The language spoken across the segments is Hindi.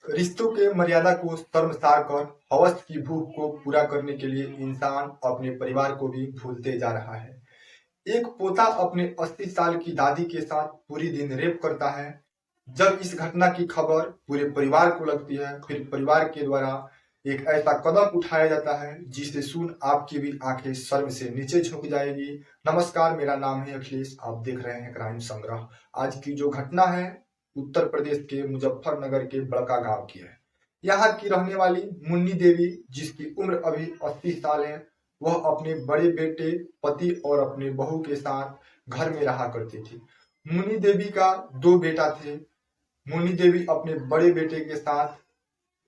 रिश्तों के मर्यादा को शर्मसार कर हवस की भूख को पूरा करने के लिए इंसान अपने परिवार को भी भूलते जा रहा है। एक पोता अपने 80 साल की दादी के साथ पूरी दिन रेप करता है। जब इस घटना की खबर पूरे परिवार को लगती है, फिर परिवार के द्वारा एक ऐसा कदम उठाया जाता है जिसे सुन आपकी भी आंखें शर्म से नीचे झुक जाएगी। नमस्कार, मेरा नाम है अखिलेश, आप देख रहे हैं क्राइम संग्रह। आज की जो घटना है उत्तर प्रदेश के मुजफ्फरनगर के बड़का गांव की है। यहाँ की रहने वाली मुन्नी देवी, जिसकी उम्र अभी 80 साल है, वह अपने बड़े बेटे, पति और अपने बहू के साथ घर में रहा करती थी। मुन्नी देवी का 2 बेटा थे। मुन्नी देवी अपने बड़े बेटे के साथ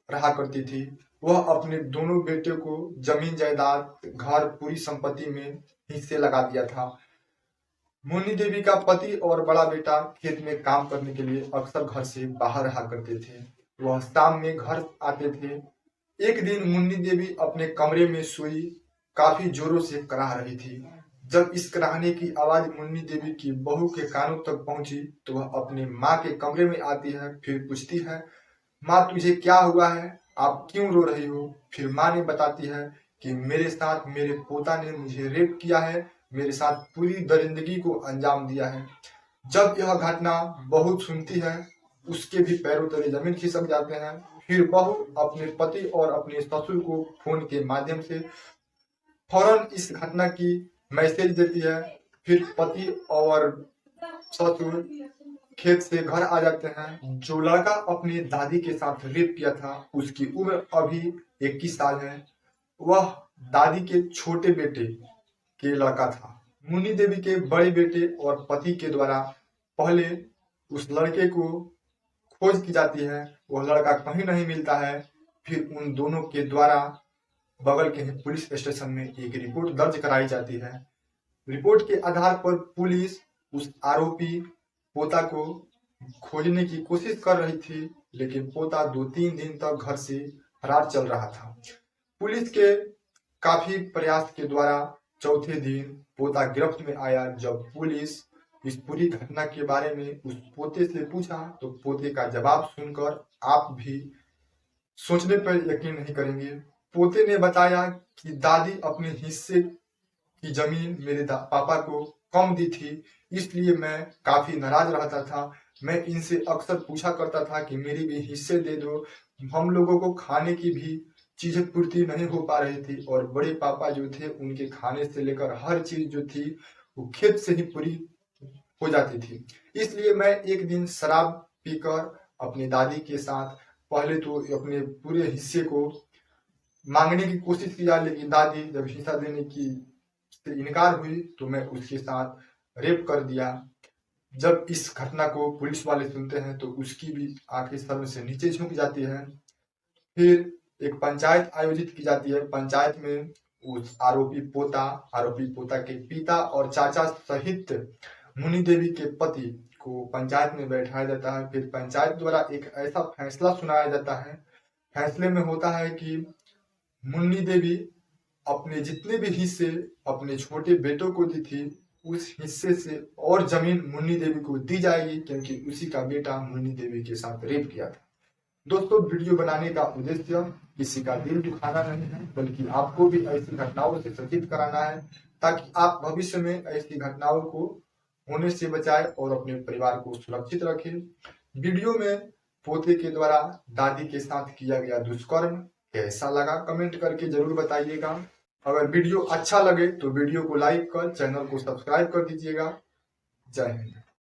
रहा करती थी। वह अपने दोनों बेटे को जमीन जायदाद, घर, पूरी संपत्ति में हिस्से लगा दिया था। मुन्नी देवी का पति और बड़ा बेटा खेत में काम करने के लिए अक्सर घर से बाहर रहा करते थे। वह शाम में घर आते थे। एक दिन मुन्नी देवी अपने कमरे में सोई काफी जोरों से कराह रही थी। जब इस कराहने की आवाज मुन्नी देवी की बहू के कानों तक पहुंची तो वह अपनी माँ के कमरे में आती है। फिर पूछती है, माँ तुझे क्या हुआ है, आप क्यों रो रही हो? फिर माँ ने बताती है कि मेरे साथ मेरे पोता ने मुझे रेप किया है, मेरे साथ पूरी दरिंदगी को अंजाम दिया है। जब यह घटना बहू सुनती है, उसके भी पैरों तले जमीन खिसक जाते हैं। फिर बहू अपने पति और अपने ससुर को फोन के माध्यम से फौरन इस घटना की मैसेज देती है। फिर पति और ससुर खेत से घर आ जाते हैं। जो लड़का अपनी दादी के साथ रेप किया था, उसकी उम्र अभी 21 साल है। वह दादी के छोटे बेटे के लड़का था। मुन्नी देवी के बड़े बेटे और पति के द्वारा पहले उस लड़के को खोज की जाती है। वह लड़का कहीं नहीं मिलता है। फिर उन दोनों के द्वारा बगल के पुलिस स्टेशन में एक रिपोर्ट दर्ज कराई जाती है। रिपोर्ट के आधार पर पुलिस उस आरोपी पोता को खोजने की कोशिश कर रही थी, लेकिन पोता 2-3 दिन तक घर से फरार चल रहा था। पुलिस के काफी प्रयास के द्वारा चौथे दिन पोता गिरफ्त में आया। जब पुलिस इस पूरी घटना के बारे में उस पोते से पूछा तो पोते का जवाब सुनकर आप भी सोचने पर यकीन नहीं करेंगे। पोते ने बताया कि दादी अपने हिस्से की जमीन मेरे पापा को कम दी थी, इसलिए मैं काफी नाराज रहता था। मैं इनसे अक्सर पूछा करता था कि मेरी भी हिस्से दे दो। हम लोगों को खाने की भी चीजें पूर्ति नहीं हो पा रही थी और बड़े पापा जो थे उनके खाने से लेकर हर चीज जो थी वो खेत से ही पूरी हो जाती थी। इसलिए मैं एक दिन शराब पीकर अपनी दादी के साथ पहले तो अपने पूरे हिस्से को मांगने की कोशिश किया, लेकिन दादी जब हिस्सा देने की से इनकार हुई तो मैं उसके साथ रेप कर दिया। जब इस घटना को पुलिस वाले सुनते हैं तो उसकी भी आंखें शर्म से नीचे झुक जाती है। फिर एक पंचायत आयोजित की जाती है। पंचायत में उस आरोपी पोता के पिता और चाचा सहित मुनि देवी के पति को पंचायत में बैठाया जाता है। फिर पंचायत द्वारा एक ऐसा फैसला सुनाया जाता है। फैसले में होता है कि मुन्नी देवी अपने जितने भी हिस्से अपने छोटे बेटों को दी थी, उस हिस्से से और जमीन मुन्नी देवी को दी जाएगी, क्योंकि उसी का बेटा मुन्नी देवी के साथ रेप किया था। दोस्तों, वीडियो बनाने का उद्देश्य किसी का दिल दुखाना नहीं है, बल्कि आपको भी ऐसी घटनाओं से सचेत कराना है, ताकि आप भविष्य में ऐसी घटनाओं को होने से बचाए और अपने परिवार को सुरक्षित रखें। वीडियो में पोते के द्वारा दादी के साथ किया गया दुष्कर्म कैसा लगा कमेंट करके जरूर बताइएगा। अगर वीडियो अच्छा लगे तो वीडियो को लाइक कर चैनल को सब्सक्राइब कर दीजिएगा। जय हिंद।